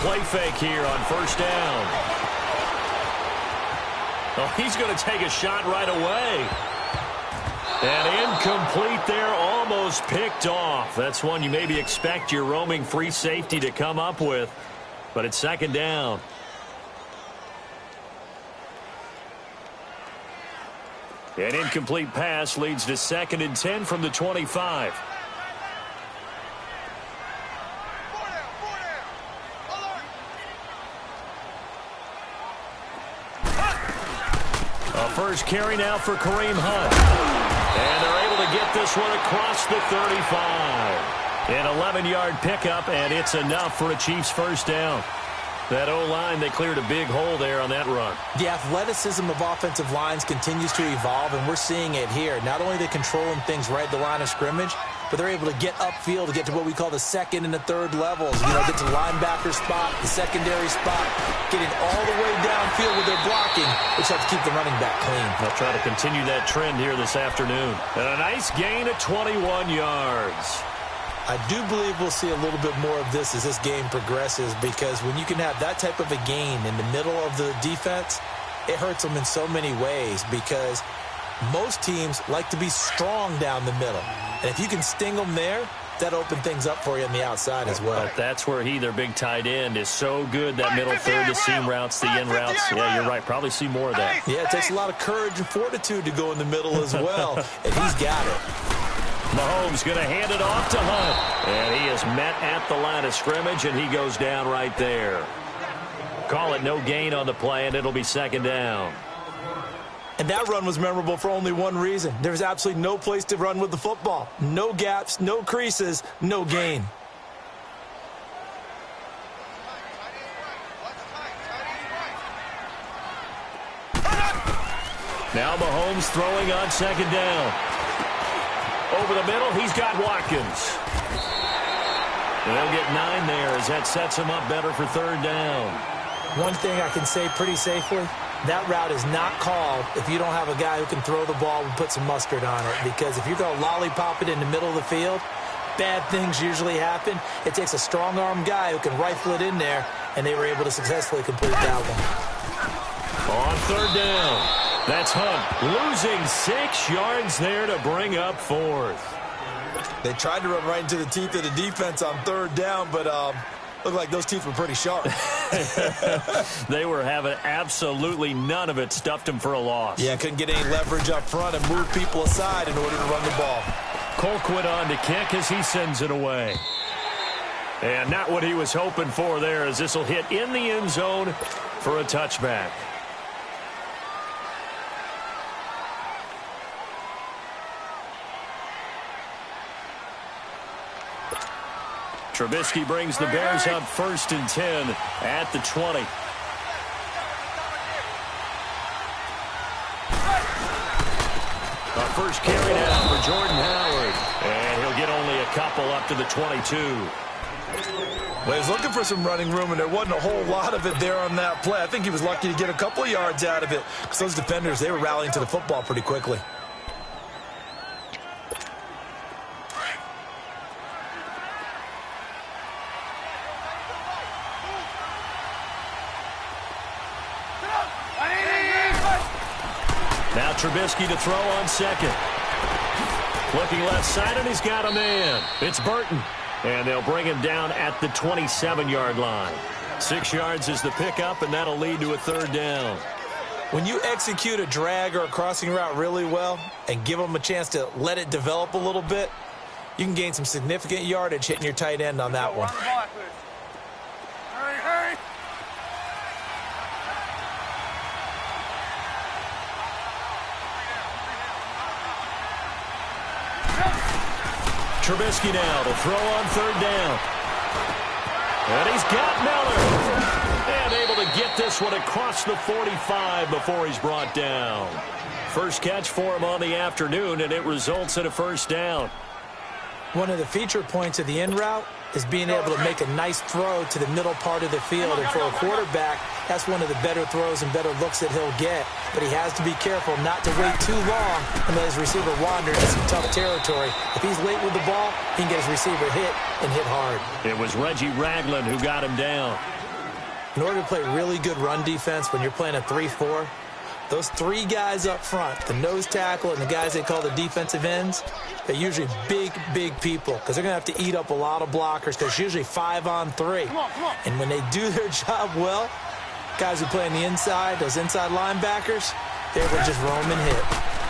play fake here on first down. Oh, he's going to take a shot right away. And incomplete there, almost picked off. That's one you maybe expect your roaming free safety to come up with. But it's second down. An incomplete pass leads to 2nd and 10 from the 25. A first carry now for Kareem Hunt. And they're able to get this one across the 35. An 11-yard pickup, and it's enough for a Chiefs first down. That O-line, they cleared a big hole there on that run. The athleticism of offensive lines continues to evolve, and we're seeing it here. Not only are they controlling things right at the line of scrimmage, but they're able to get upfield to get to what we call the second and the third levels. You know, get to the linebacker spot, the secondary spot, getting all the way downfield with their blocking, which helps keep the running back clean. They'll try to continue that trend here this afternoon. And a nice gain of 21 yards. I do believe we'll see a little bit more of this as this game progresses, because when you can have that type of a gain in the middle of the defense, it hurts them in so many ways, because most teams like to be strong down the middle. And if you can sting them there, that opens things up for you on the outside as well. But that's where their big tight end, is so good, that middle third, the seam routes, the in routes. Yeah, you're right. Probably see more of that. Yeah, it takes a lot of courage and fortitude to go in the middle as well, and he's got it. Mahomes going to hand it off to Hunt. And he is met at the line of scrimmage, and he goes down right there. Call it no gain on the play, and it'll be second down. And that run was memorable for only one reason. There was absolutely no place to run with the football. No gaps, no creases, no gain. Now Mahomes throwing on second down. Over the middle, he's got Watkins. And they'll get 9 there as that sets him up better for third down. One thing I can say pretty safely, that route is not called if you don't have a guy who can throw the ball and put some mustard on it. Because if you're going to lollipop it in the middle of the field, bad things usually happen. It takes a strong-arm guy who can rifle it in there, and they were able to successfully complete that one. On third down. That's Hunt losing 6 yards there to bring up 4th. They tried to run right into the teeth of the defense on third down, but looked like those teeth were pretty sharp. They were having absolutely none of it. Stuffed him for a loss. Yeah, couldn't get any leverage up front and move people aside in order to run the ball. Colquitt on to kick as he sends it away. And not what he was hoping for there, as this will hit in the end zone for a touchback. Trubisky brings the Bears up 1st and 10 at the 20. A first carry down for Jordan Howard. And he'll get only a couple up to the 22. Well, he was looking for some running room, and there wasn't a whole lot of it there on that play. I think he was lucky to get a couple of yards out of it, because those defenders, they were rallying to the football pretty quickly. Now Trubisky to throw on second. Looking left side, and he's got a man. It's Burton. And they'll bring him down at the 27-yard line. 6 yards is the pickup, and that'll lead to a third down. When you execute a drag or a crossing route really well and give them a chance to let it develop a little bit, you can gain some significant yardage hitting your tight end on that one. Trubisky now to throw on third down. And he's got Miller. And able to get this one across the 45 before he's brought down. First catch for him on the afternoon, and it results in a first down. One of the feature points of the in route is being able to make a nice throw to the middle part of the field. And for a quarterback, that's one of the better throws and better looks that he'll get. But he has to be careful not to wait too long and let his receiver wander into some tough territory. If he's late with the ball, he can get his receiver hit and hit hard. It was Reggie Ragland who got him down. In order to play really good run defense when you're playing a 3-4, those three guys up front, the nose tackle and the guys they call the defensive ends, they're usually big, big people because they're going to have to eat up a lot of blockers because it's usually 5-on-3. And when they do their job well, guys who play on the inside, those inside linebackers, they will just roam and hit.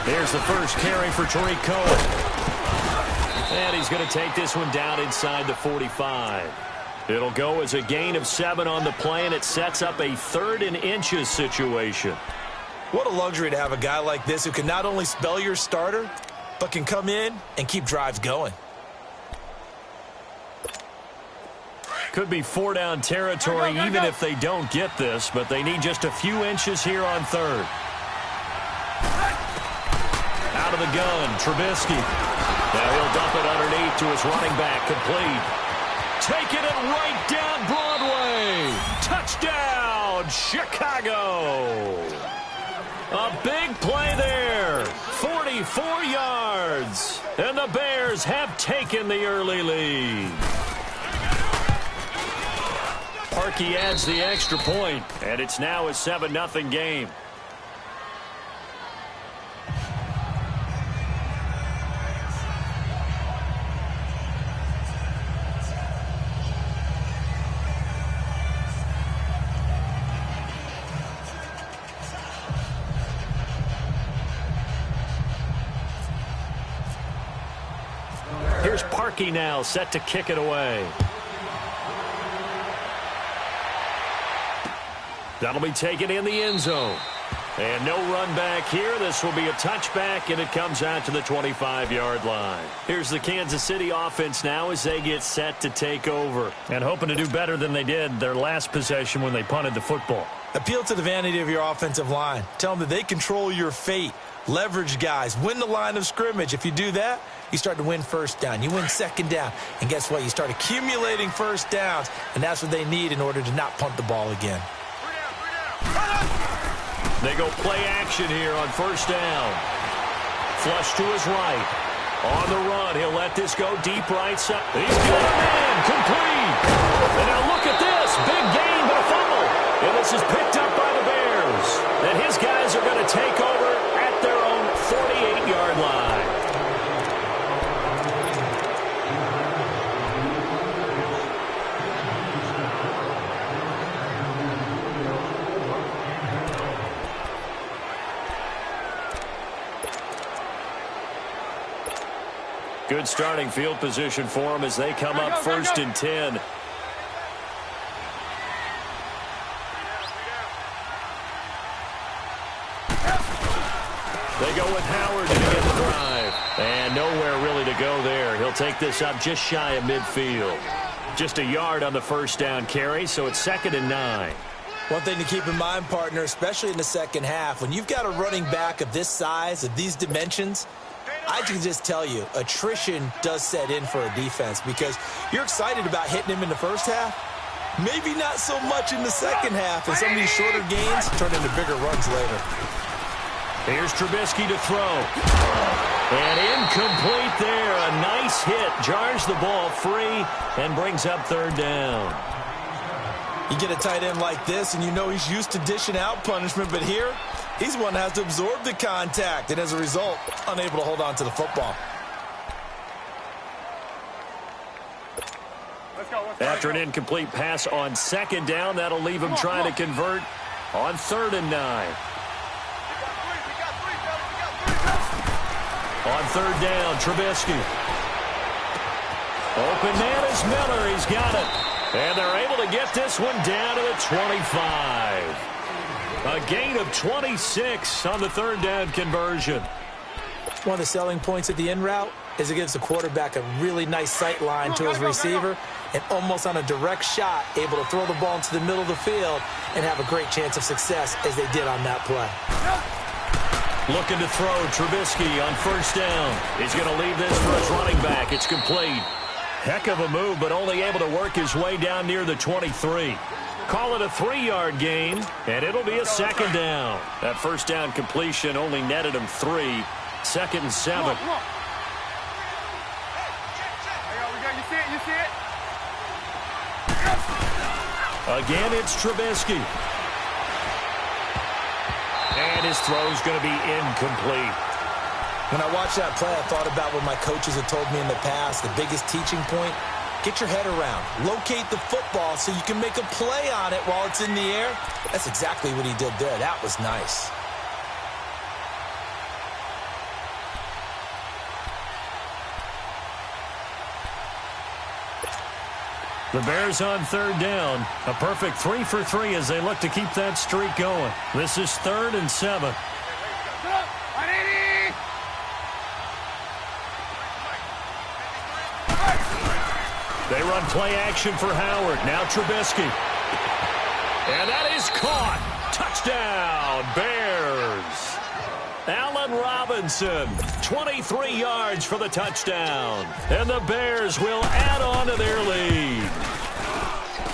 Here's the first carry for Tariq Cohen. And he's going to take this one down inside the 45. It'll go as a gain of 7 on the play, and it sets up a 3rd and inches situation. What a luxury to have a guy like this who can not only spell your starter, but can come in and keep drives going. Could be 4-down territory even if they don't get this, but they need just a few inches here on 3rd. Out of the gun, Trubisky. Now he'll dump it underneath to his running back, complete. Taking it right down Broadway. Touchdown, Chicago. A big play there. 44 yards. And the Bears have taken the early lead. Parkey adds the extra point, and it's now a 7-0 game. Here's Parkey now, set to kick it away. That'll be taken in the end zone. And no run back here. This will be a touchback, and it comes out to the 25-yard line. Here's the Kansas City offense now as they get set to take over. And hoping to do better than they did their last possession when they punted the football. Appeal to the vanity of your offensive line. Tell them that they control your fate. Leverage guys. Win the line of scrimmage. If you do that, you start to win first down. You win second down. And guess what? You start accumulating first downs, and that's what they need in order to not punt the ball again. They go play action here on first down. Flush to his right. On the run, he'll let this go deep right side. He's got a man, complete. And now look at this. Big gain, but a fumble. And this is picked up by the Bears. And his guys are going to take over at their own 48-yard line. Good starting field position for them as they come up first and 10. They go with Howard to begin the drive. And nowhere really to go there. He'll take this up just shy of midfield. Just a yard on the first down carry, so it's 2nd and 9. One thing to keep in mind, partner, especially in the second half, when you've got a running back of this size, of these dimensions, I can just tell you, attrition does set in for a defense because you're excited about hitting him in the first half. Maybe not so much in the second half, and some of these shorter gains turn into bigger runs later. Here's Trubisky to throw. And incomplete there. A nice hit. Jars the ball free and brings up 3rd down. You get a tight end like this, and you know he's used to dishing out punishment, but here, he's the one that has to absorb the contact, and as a result, unable to hold on to the football. After an incomplete pass on 2nd down, that'll leave him trying to convert on 3rd and 9. On 3rd down, Trubisky. Open man is Miller. He's got it. And they're able to get this one down to the 25. A gain of 26 on the 3rd down conversion. One of the selling points of the in route is it gives the quarterback a really nice sight line to his receiver and almost on a direct shot able to throw the ball into the middle of the field and have a great chance of success as they did on that play. Looking to throw Trubisky on 1st down. He's going to leave this for his running back. It's complete. Heck of a move, but only able to work his way down near the 23. Call it a 3-yard gain, and it'll be a 2nd down. That 1st down completion only netted him 3. 2nd and 7. Come on. You see it? Again, it's Trubisky. And his throw's going to be incomplete. When I watched that play, I thought about what my coaches had told me in the past. The biggest teaching point, get your head around. Locate the football so you can make a play on it while it's in the air. That's exactly what he did there. That was nice. The Bears on third down. A perfect 3 for 3 as they look to keep that streak going. This is 3rd and 7. They run play action for Howard. Now Trubisky. And that is caught. Touchdown, Bears. Allen Robinson, 23 yards for the touchdown. And the Bears will add on to their lead.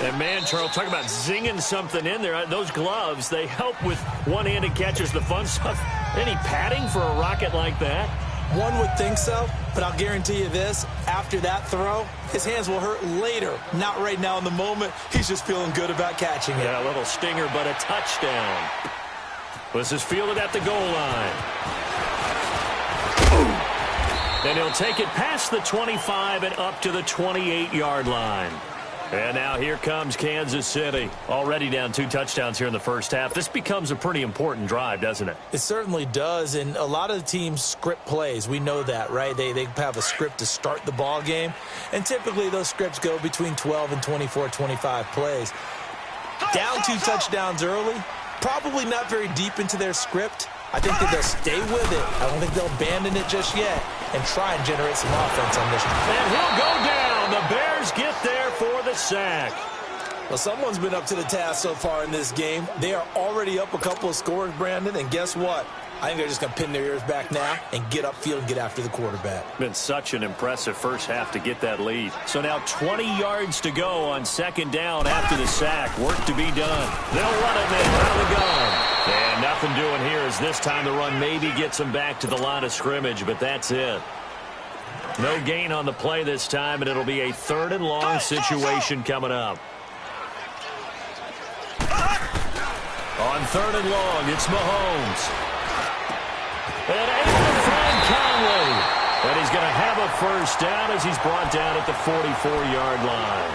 And, man, Charles, talk about zinging something in there. Those gloves, they help with one-handed catches, the fun stuff. Any padding for a rocket like that? One would think so, but I'll guarantee you this. After that throw, his hands will hurt later. Not right now in the moment. He's just feeling good about catching it. Yeah, a little stinger, but a touchdown. This is fielded at the goal line. And he'll take it past the 25 and up to the 28-yard line. And now here comes Kansas City. Already down 2 touchdowns here in the first half. This becomes a pretty important drive, doesn't it? It certainly does, and a lot of the teams script plays. We know that, right? They have a script to start the ball game, and typically those scripts go between 12 and 24, 25 plays. Down 2 touchdowns early, probably not very deep into their script. I think that they'll stay with it. I don't think they'll abandon it just yet and try and generate some offense on this. And he'll go down. The Bears get there for the sack. Well, someone's been up to the task so far in this game. They are already up a couple of scores, Brandon, and guess what? I think they're just going to pin their ears back now and get upfield and get after the quarterback. Been such an impressive first half to get that lead. So now 20 yards to go on 2nd down after the sack. Work to be done. They'll run it now out of the gun. And nothing doing here as this time the run maybe gets them back to the line of scrimmage, but that's it. No gain on the play this time, and it'll be a 3rd and long situation coming up. On 3rd and long, it's Mahomes. And able to find Conley. And he's going to have a first down as he's brought down at the 44-yard line.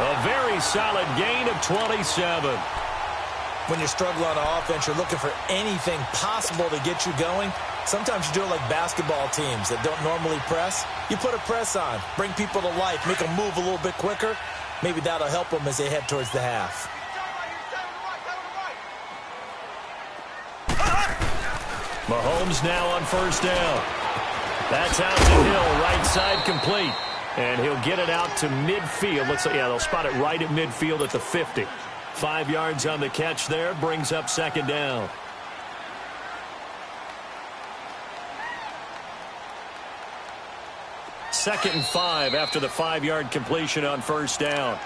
A very solid gain of 27. When you're struggling on offense, you're looking for anything possible to get you going. Sometimes you do it like basketball teams that don't normally press. You put a press on, bring people to life, make them move a little bit quicker. Maybe that'll help them as they head towards the half. Mahomes now on 1st down. That's out to Hill, right side complete. And he'll get it out to midfield. Looks like, yeah, they'll spot it right at midfield at the 50. 5 yards on the catch there, brings up 2nd down. Second and 5 after the 5-yard completion on 1st down.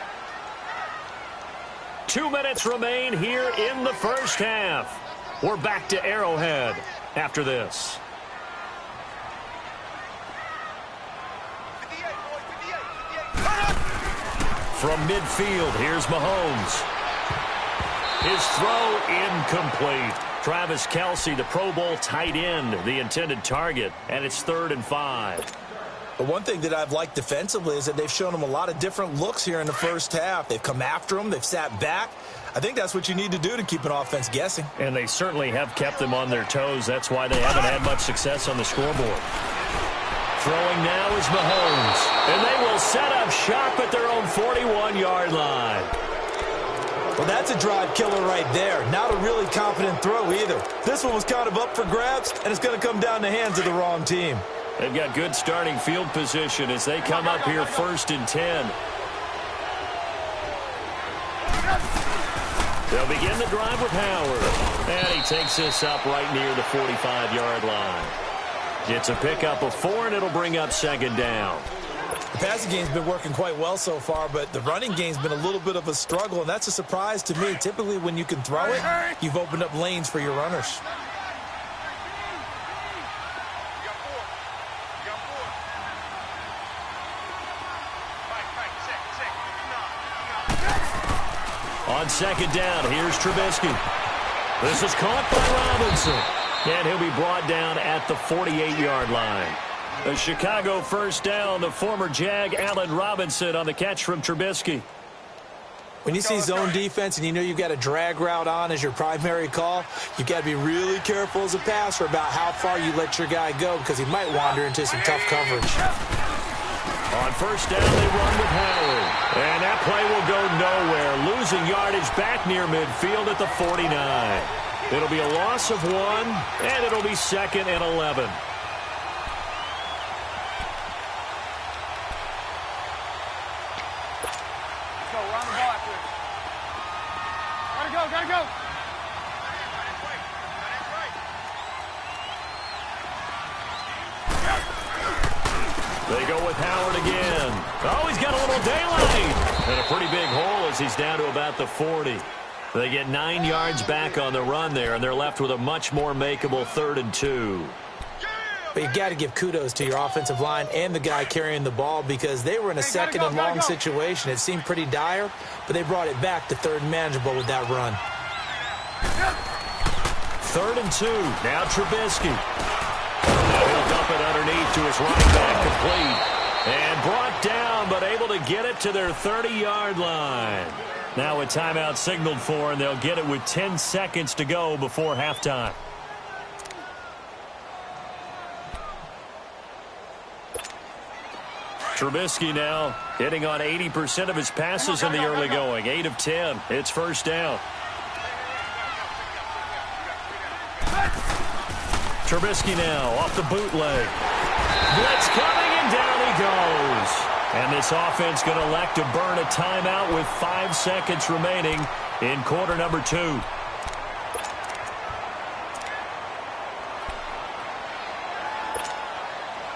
2 minutes remain here in the first half. We're back to Arrowhead after this. From midfield, here's Mahomes. His throw incomplete. Travis Kelce, the Pro Bowl tight end, the intended target, and it's 3rd and 5. But one thing that I've liked defensively is that they've shown him a lot of different looks here in the first half. They've come after him. They've sat back. I think that's what you need to do to keep an offense guessing. And they certainly have kept them on their toes. That's why they haven't had much success on the scoreboard. Throwing now is Mahomes. And they will set up shop at their own 41-yard line. Well, that's a drive killer right there. Not a really confident throw either. This one was kind of up for grabs, and it's going to come down the hands of the wrong team. They've got good starting field position as they come up here 1st and 10. They'll begin the drive with Howard. And he takes this up right near the 45-yard line. It's a pickup of 4, and it'll bring up 2nd down. The passing game's been working quite well so far, but the running game's been a little bit of a struggle, and that's a surprise to me. Typically, when you can throw it, you've opened up lanes for your runners. On second down, here's Trubisky. This is caught by Robinson. And he'll be brought down at the 48-yard line. A Chicago first down, the former Jag Allen Robinson on the catch from Trubisky. When you see zone defense and you know you've got a drag route on as your primary call, you've got to be really careful as a passer about how far you let your guy go because he might wander into some tough coverage. On first down, they run with Howard. And that play will go nowhere. Losing yardage back near midfield at the 49. It'll be a loss of 1, and it'll be 2nd and 11. Gotta go. They go with Howard again. Oh, he's got a little daylight. And a pretty big hole as he's down to about the 40. They get 9 yards back on the run there, and they're left with a much more makeable 3rd and 2. But you got to give kudos to your offensive line and the guy carrying the ball because they were in a second and long situation. It seemed pretty dire, but they brought it back to 3rd and manageable with that run. 3rd and 2. Now Trubisky. He'll dump it underneath to his running back, complete. And brought down, but able to get it to their 30-yard line. Now a timeout signaled for, and they'll get it with 10 seconds to go before halftime. Trubisky now hitting on 80% of his passes in the early going. 8 of 10. It's first down. Trubisky now off the bootleg. Blitz coming, and down he goes. And this offense going to elect to burn a timeout with 5 seconds remaining in quarter number 2.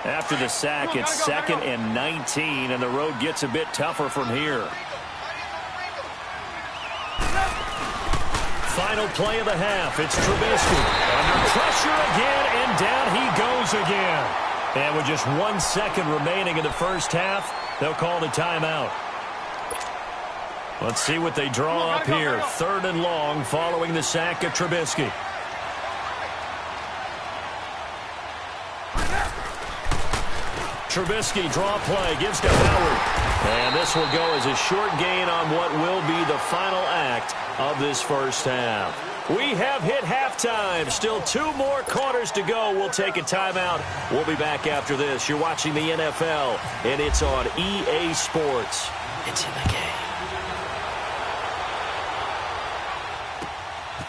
After the sack, it's 2nd and 19, and the road gets a bit tougher from here. Final play of the half. It's Trubisky. Under pressure again, and down he goes again. And with just 1 second remaining in the first half, they'll call the timeout. Let's see what they draw up here. 3rd and long following the sack of Trubisky. Trubisky draw play, gives to Howard. And this will go as a short gain on what will be the final act of this first half. We have hit halftime. Still 2 more quarters to go. We'll take a timeout. We'll be back after this. You're watching the NFL, and it's on EA Sports. It's in the game.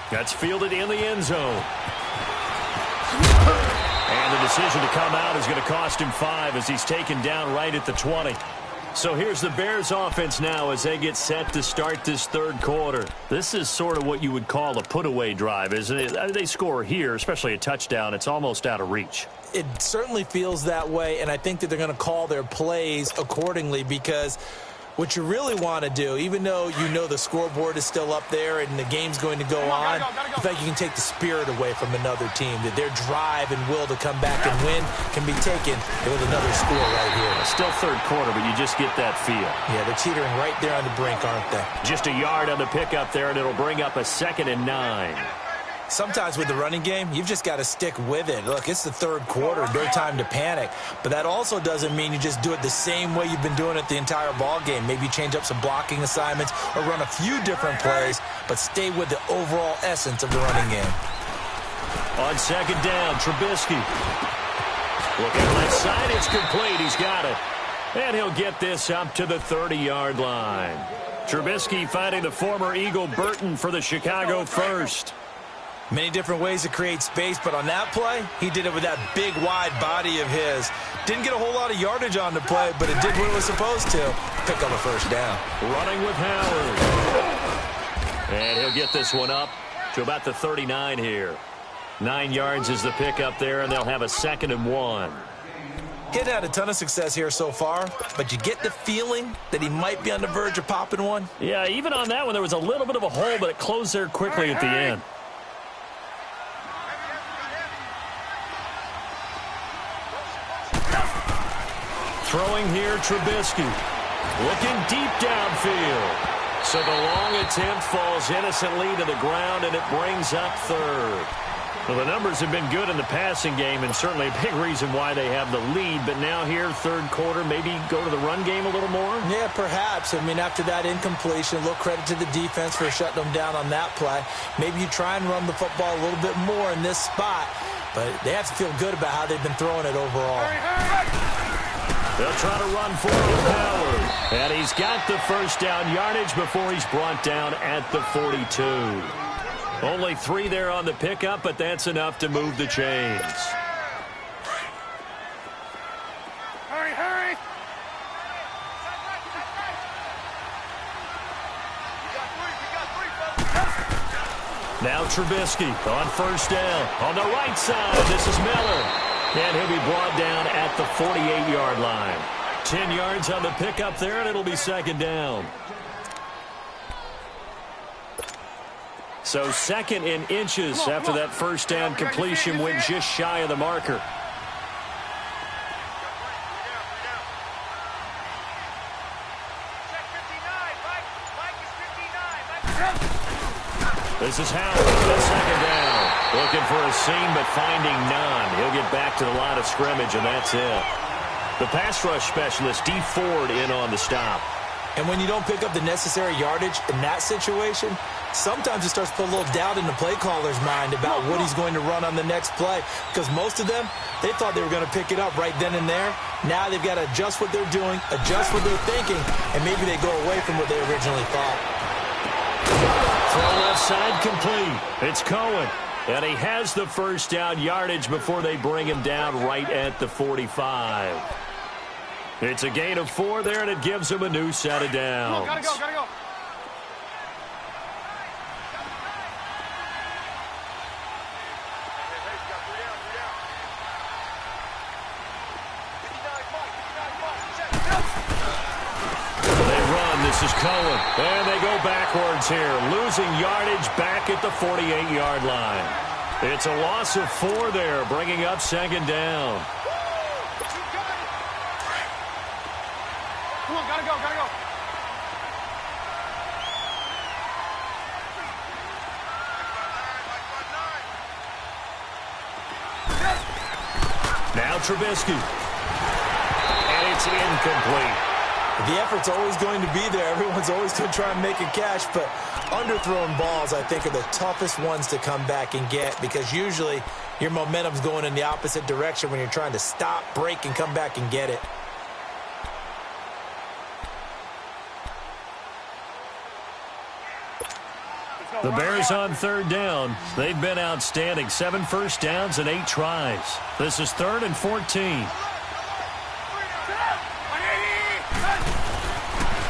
That's fielded in the end zone. And the decision to come out is going to cost him 5 as he's taken down right at the 20. So here's the Bears offense now as they get set to start this 3rd quarter. This is sort of what you would call a put-away drive, isn't it? They score here, especially a touchdown. It's almost out of reach. It certainly feels that way, and I think that they're going to call their plays accordingly because what you really want to do, even though you know the scoreboard is still up there and the game's going to go on, I think you can take the spirit away from another team, that their drive and will to come back and win can be taken with another score right here. Still 3rd quarter, but you just get that feel. Yeah, they're teetering right there on the brink, aren't they? Just a yard on the pickup there, and it'll bring up a 2nd and 9. Sometimes with the running game, you've just got to stick with it. Look, it's the 3rd quarter, no time to panic. But that also doesn't mean you just do it the same way you've been doing it the entire ball game. Maybe change up some blocking assignments or run a few different plays, but stay with the overall essence of the running game. On 2nd down, Trubisky. Looking left side, it's complete. He's got it. And he'll get this up to the 30-yard line. Trubisky finding the former Eagle Burton for the Chicago first. Many different ways to create space, but on that play, he did it with that big, wide body of his. Didn't get a whole lot of yardage on the play, but it did what it was supposed to. Pick up a first down. Running with Howard. And he'll get this one up to about the 39 here. 9 yards is the pickup there, and they'll have a 2nd and 1. He hadn't had a ton of success here so far, but you get the feeling that he might be on the verge of popping one. Yeah, even on that one, there was a little bit of a hole, but it closed there quickly at the end. Throwing here, Trubisky. Looking deep downfield. So the long attempt falls innocently to the ground, and it brings up third. Well, the numbers have been good in the passing game, and certainly a big reason why they have the lead. But now here, third quarter, maybe go to the run game a little more? Yeah, perhaps. I mean, after that incompletion, a little credit to the defense for shutting them down on that play. Maybe you try and run the football a little bit more in this spot. But they have to feel good about how they've been throwing it overall. They'll try to run for it, Howard. And he's got the first down yardage before he's brought down at the 42. Only 3 there on the pickup, but that's enough to move the chains. Hurry, hurry! Now Trubisky on first down. On the right side, this is Miller. And he'll be brought down at the 48-yard line. 10 yards on the pickup there, and it'll be second down. So second in inches after that first down completion went just shy of the marker. This is Howard on second down. Looking for a seam, but finding none. He'll get back to the line of scrimmage, and that's it. The pass rush specialist, D. Ford, in on the stop. And when you don't pick up the necessary yardage in that situation, sometimes it starts to put a little doubt in the play caller's mind about what he's going to run on the next play. Because most of them, they thought they were going to pick it up right then and there. Now they've got to adjust what they're doing, adjust what they're thinking, and maybe they go away from what they originally thought. Throw left side complete. It's Cohen. And he has the first down yardage before they bring him down right at the 45. It's a gain of 4 there, and it gives him a new set of downs. Gotta go, gotta go. They run. This is Cohen. And they go backwards here, losing yardage back at the 48-yard line. It's a loss of 4 there, bringing up second down. Come on, gotta go, gotta go. Now Trubisky. And it's incomplete. The effort's always going to be there. Everyone's always going to try and make a catch, but underthrown balls, I think, are the toughest ones to come back and get because usually your momentum's going in the opposite direction when you're trying to stop, break, and come back and get it. The Bears on third down. They've been outstanding. 7 first downs and 8 tries. This is 3rd and 14.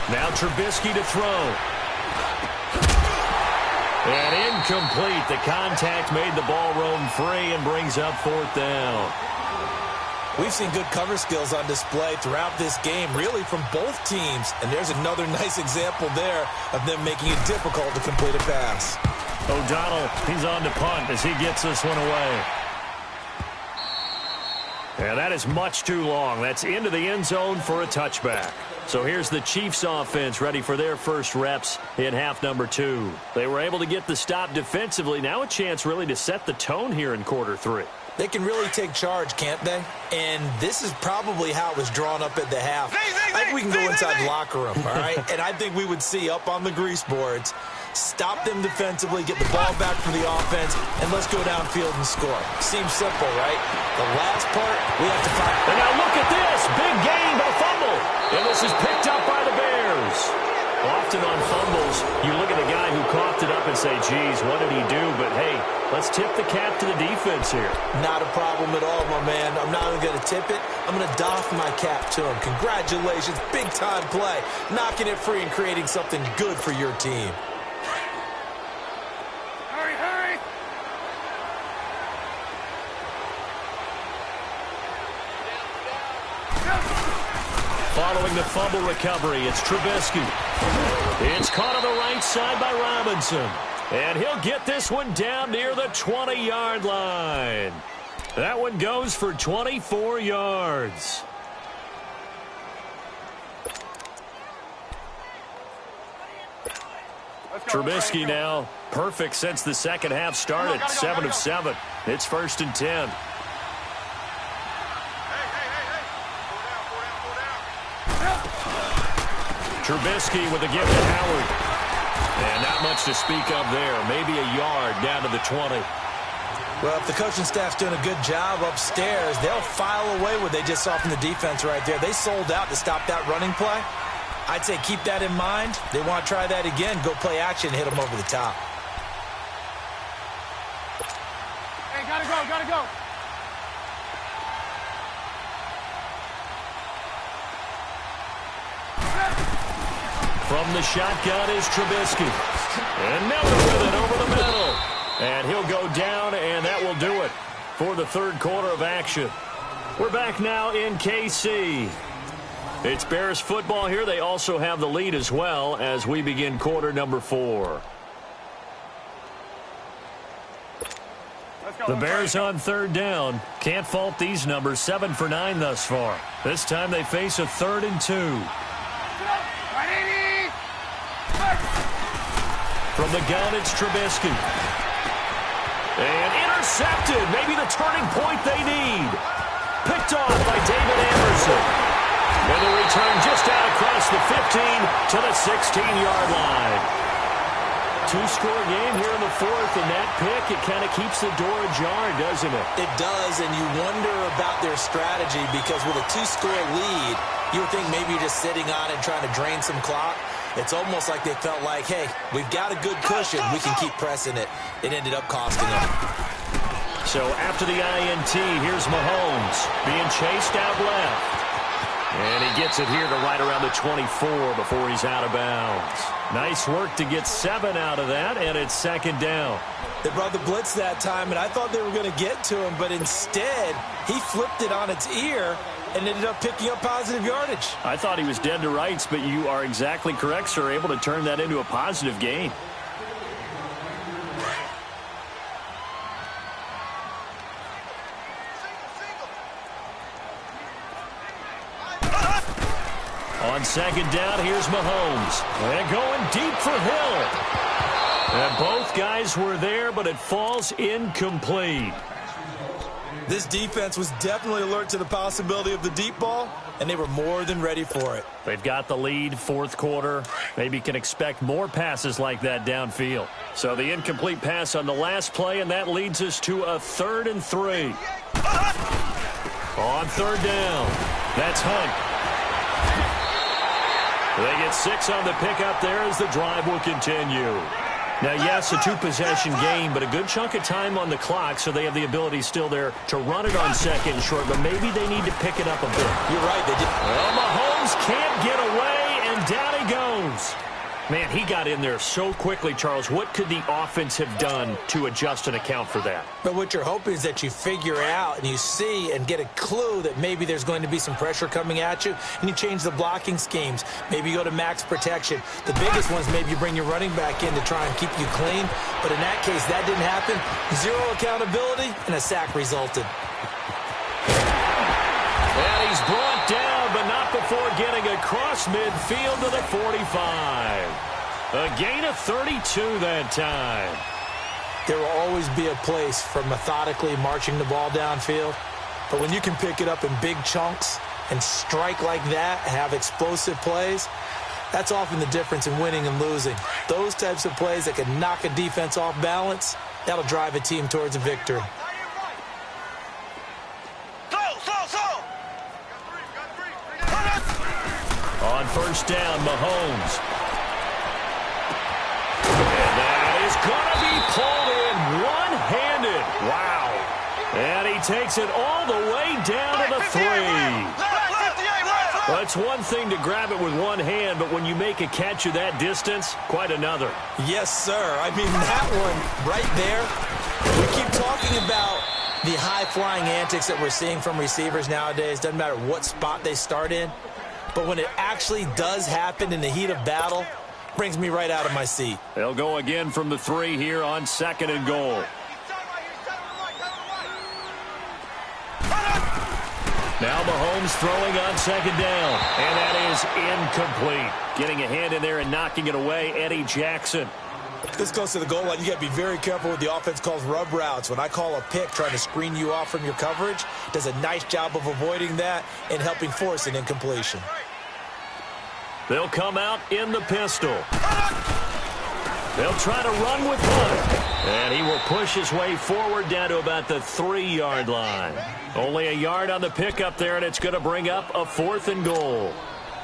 Now Trubisky to throw. And incomplete. The contact made the ball roam free and brings up 4th down. We've seen good cover skills on display throughout this game, really from both teams. And there's another nice example there of them making it difficult to complete a pass. O'Donnell, he's on to punt as he gets this one away. And that is much too long. That's into the end zone for a touchback. So here's the Chiefs offense ready for their first reps in half number 2. They were able to get the stop defensively. Now a chance really to set the tone here in quarter 3. They can really take charge, can't they? And this is probably how it was drawn up at the half. I think we can go inside the locker room, all right? And I think we would see up on the grease boards, stop them defensively, get the ball back for the offense, and let's go downfield and score. Seems simple, right? The last part, we have to find. And now look at this. Big gain, but a fumble. And this is picked up by the Bears. Often on fumbles, you look at the guy who coughed it up and say, geez, what did he do? But, hey, let's tip the cap to the defense here. Not a problem at all, my man. I'm not even going to tip it. I'm going to doff my cap to him. Congratulations. Big-time play. Knocking it free and creating something good for your team. Hurry, hurry! Following the fumble recovery, it's Trubisky. It's caught on the right side by Robinson. And he'll get this one down near the 20-yard line. That one goes for 24 yards. Trubisky now perfect since the second half started. 7 of 7. It's 1st and 10. Trubisky with a give to Howard. And not much to speak of there. Maybe a yard down to the 20. Well, if the coaching staff's doing a good job upstairs, they'll file away what they just saw from the defense right there. They sold out to stop that running play. I'd say keep that in mind. They want to try that again. Go play action, hit them over the top. Hey, gotta go, gotta go. From the shotgun is Trubisky. And Miller with it over the middle. And he'll go down, and that will do it for the third quarter of action. We're back now in KC. It's Bears football here. They also have the lead as well as we begin quarter number 4. The Bears on third down. Can't fault these numbers. 7 for 9 thus far. This time they face a 3rd and 2. From the gun, it's Trubisky. And intercepted. Maybe the turning point they need. Picked off by David Anderson. And the return just out across the 15 to the 16-yard line. 2-score game here in the 4th, and that pick, it kind of keeps the door ajar, doesn't it? It does, and you wonder about their strategy because with a 2-score lead, you would think maybe you're just sitting on it and trying to drain some clock. It's almost like they felt like, hey, we've got a good cushion. We can keep pressing it. It ended up costing them. So after the INT, here's Mahomes being chased out left. And he gets it here to right around the 24 before he's out of bounds. Nice work to get 7 out of that, and it's 2nd down. They brought the blitz that time, and I thought they were going to get to him, but instead he flipped it on its ear and ended up picking up positive yardage. I thought he was dead to rights, but you are exactly correct, sir, able to turn that into a positive gain. On 2nd down, here's Mahomes. And going deep for Hill. And both guys were there, but it falls incomplete. This defense was definitely alert to the possibility of the deep ball, and they were more than ready for it. They've got the lead, 4th quarter. Maybe can expect more passes like that downfield. So the incomplete pass on the last play, and that leads us to a 3rd and 3. On 3rd down, that's Hunt. They get 6 on the pickup there as the drive will continue. Now, yes, a 2-possession game, but a good chunk of time on the clock, so they have the ability still there to run it on 2nd and short, but maybe they need to pick it up a bit. You're right. They did. Well, Mahomes can't get away, and down he goes. Man, he got in there so quickly, Charles. What could the offense have done to adjust and account for that? But what you're hoping is that you figure out and you see and get a clue that maybe there's going to be some pressure coming at you, and you change the blocking schemes. Maybe you go to max protection. The biggest ones, maybe you bring your running back in to try and keep you clean. But in that case, that didn't happen. 0 accountability, and a sack resulted. And he's brought down, but not before getting across midfield to the 45. A gain of 32 that time. There will always be a place for methodically marching the ball downfield. But when you can pick it up in big chunks and strike like that, have explosive plays, that's often the difference in winning and losing. Those types of plays that can knock a defense off balance, that'll drive a team towards a victory. On 1st down, Mahomes. And that is going to be pulled in one-handed. Wow. And he takes it all the way down to the 3. Well, it's one thing to grab it with one hand, but when you make a catch of that distance, quite another. Yes, sir. I mean, that one right there, we keep talking about the high-flying antics that we're seeing from receivers nowadays. Doesn't matter what spot they start in. But when it actually does happen in the heat of battle, brings me right out of my seat. They'll go again from the 3 here on 2nd and goal. Now Mahomes throwing on 2nd down. And that is incomplete. Getting a hand in there and knocking it away, Eddie Jackson. This close to the goal line, you got to be very careful with the offense calls rub routes. When I call a pick trying to screen you off from your coverage, does a nice job of avoiding that and helping force an incompletion. They'll come out in the pistol. They'll try to run with one. And he will push his way forward down to about the 3-yard line. Only a yard on the pickup there, and it's going to bring up a 4th and goal.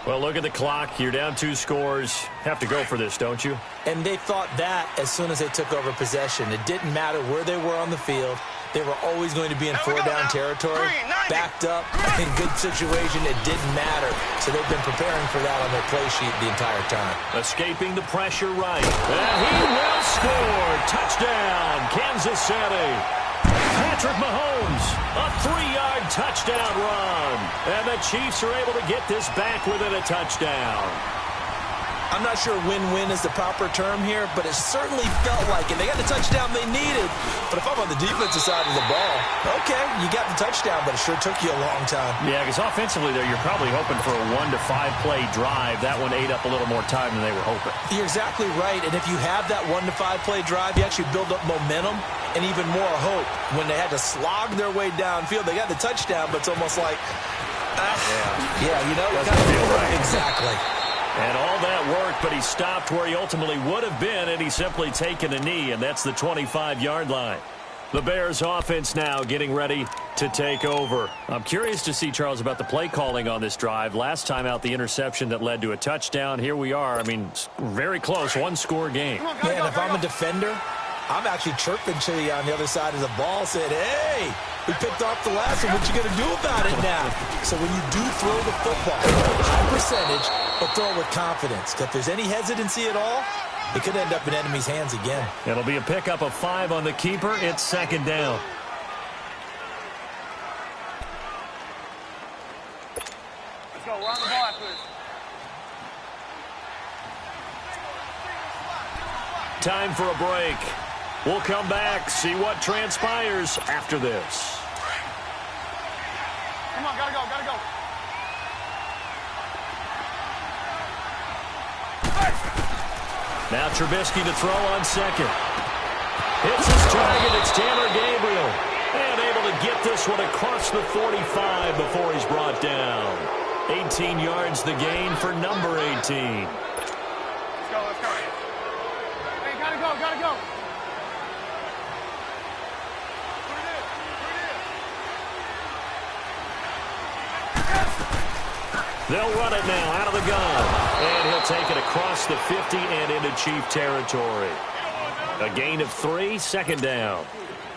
Well, look at the clock. You're down 2 scores. Have to go for this, don't you? And they thought that as soon as they took over possession. It didn't matter where they were on the field. They were always going to be in 4-down territory, backed up, in good situation. It didn't matter. So they've been preparing for that on their play sheet the entire time. Escaping the pressure right. And he will score. Touchdown, Kansas City. Patrick Mahomes, a 3-yard touchdown run. And the Chiefs are able to get this back within a touchdown. I'm not sure win-win is the proper term here, but it certainly felt like it. They got the touchdown they needed. But if I'm on the defensive side of the ball, okay, you got the touchdown, but it sure took you a long time. Yeah, because offensively there, you're probably hoping for a 1 to 5 play drive. That one ate up a little more time than they were hoping. You're exactly right. And if you have that 1 to 5 play drive, you actually build up momentum and even more hope. When they had to slog their way downfield, they got the touchdown, but it's almost like, you know, doesn't feel right. Exactly. And all that work, but he stopped where he ultimately would have been, and he's simply taken a knee, and that's the 25-yard line. The Bears offense now getting ready to take over. I'm curious to see, Charles, about the play calling on this drive. Last time out, the interception that led to a touchdown. Here we are. I mean, very close, 1-score game. Man, if I'm a defender, I'm actually chirping to you on the other side of the ball, saying, hey, we picked off the last one. What you going to do about it now? So when you do throw the football, high percentage, but throw it with confidence. Because if there's any hesitancy at all, it could end up in enemy's hands again. It'll be a pickup of 5 on the keeper. It's 2nd down. Let's go. Run the ball after this. Time for a break. We'll come back, see what transpires after this. Come on, gotta go, gotta go. Now Trubisky to throw on 2nd. Hits his target. It's Taylor Gabriel. And able to get this one across the 45 before he's brought down. 18 yards the gain for number 18. Let's go, let's go. Hey, gotta go, gotta go. They'll run it now out of the gun. And he'll take it across the 50 and into Chief territory. A gain of 3, 2nd down.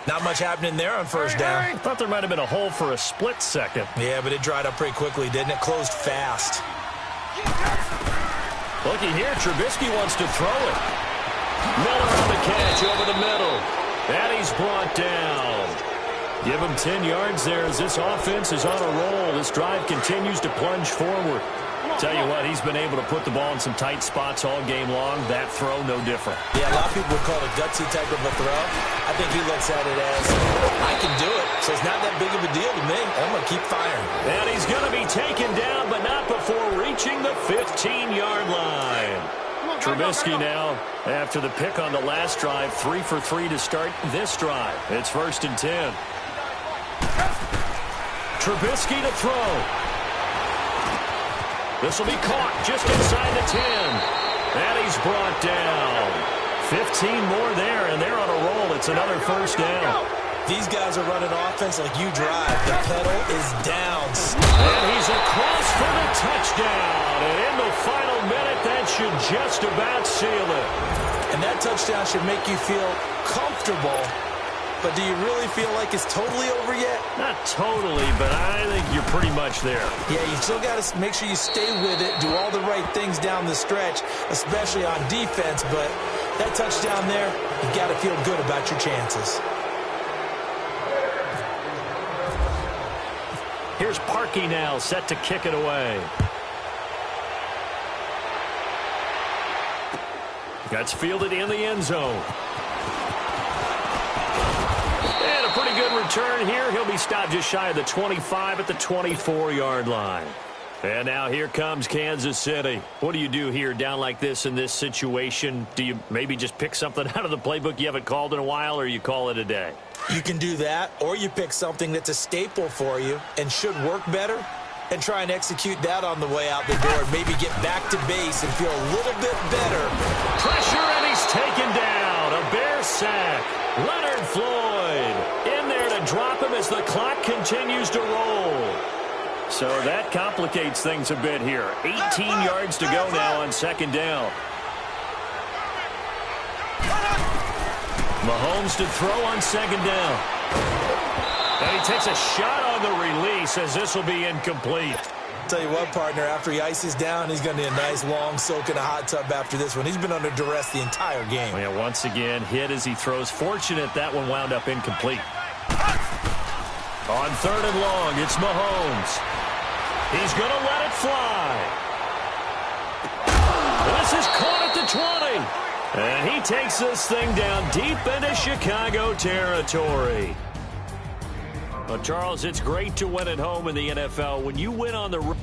Not much happening there on 1st down. I thought there might have been a hole for a split second. Yeah, but it dried up pretty quickly, didn't it? Closed fast. Looky here, Trubisky wants to throw it. Miller on the catch over the middle. And he's brought down. Give him 10 yards there as this offense is on a roll. This drive continues to plunge forward. Tell you what, he's been able to put the ball in some tight spots all game long. That throw, no different. Yeah, a lot of people would call it a gutsy type of a throw. I think he looks at it as, I can do it, so it's not that big of a deal to me. I'm going to keep firing. And he's going to be taken down, but not before reaching the 15-yard line. Trubisky now, after the pick on the last drive, 3 for 3 to start this drive. It's 1st and 10. Trubisky to throw. This will be caught just inside the 10. And he's brought down. 15 more there, and they're on a roll. It's another 1st down. These guys are running offense like you drive. The pedal is down. And he's across for the touchdown. And in the final minute, that should just about seal it. And that touchdown should make you feel comfortable. But do you really feel like it's totally over yet? Not totally, but I think you're pretty much there. Yeah, you still got to make sure you stay with it, do all the right things down the stretch, especially on defense. But that touchdown there, you got to feel good about your chances. Here's Parkey now, set to kick it away. That's fielded in the end zone. And a pretty good return here. He'll be stopped just shy of the 25 at the 24-yard line. And now here comes Kansas City. What do you do here down like this in this situation? Do you maybe just pick something out of the playbook you haven't called in a while, or you call it a day? You can do that, or you pick something that's a staple for you and should work better and try and execute that on the way out the door and maybe get back to base and feel a little bit better. Pressure, and he's taken down. A Bear sack. Leonard Floyd in there to drop him as the clock continues to roll. So that complicates things a bit here. 18 yards to go now on second down. Mahomes to throw on second down. And he takes a shot on the release as this will be incomplete. Tell you what, partner, after he ices down, he's going to need a nice long soak in a hot tub after this one. He's been under duress the entire game. Yeah, once again, hit as he throws. Fortunate that one wound up incomplete. On third and long, it's Mahomes. He's going to let it fly. This is caught at the 20. And he takes this thing down deep into Chicago territory. Well, Charles, it's great to win at home in the NFL. When you win on the road,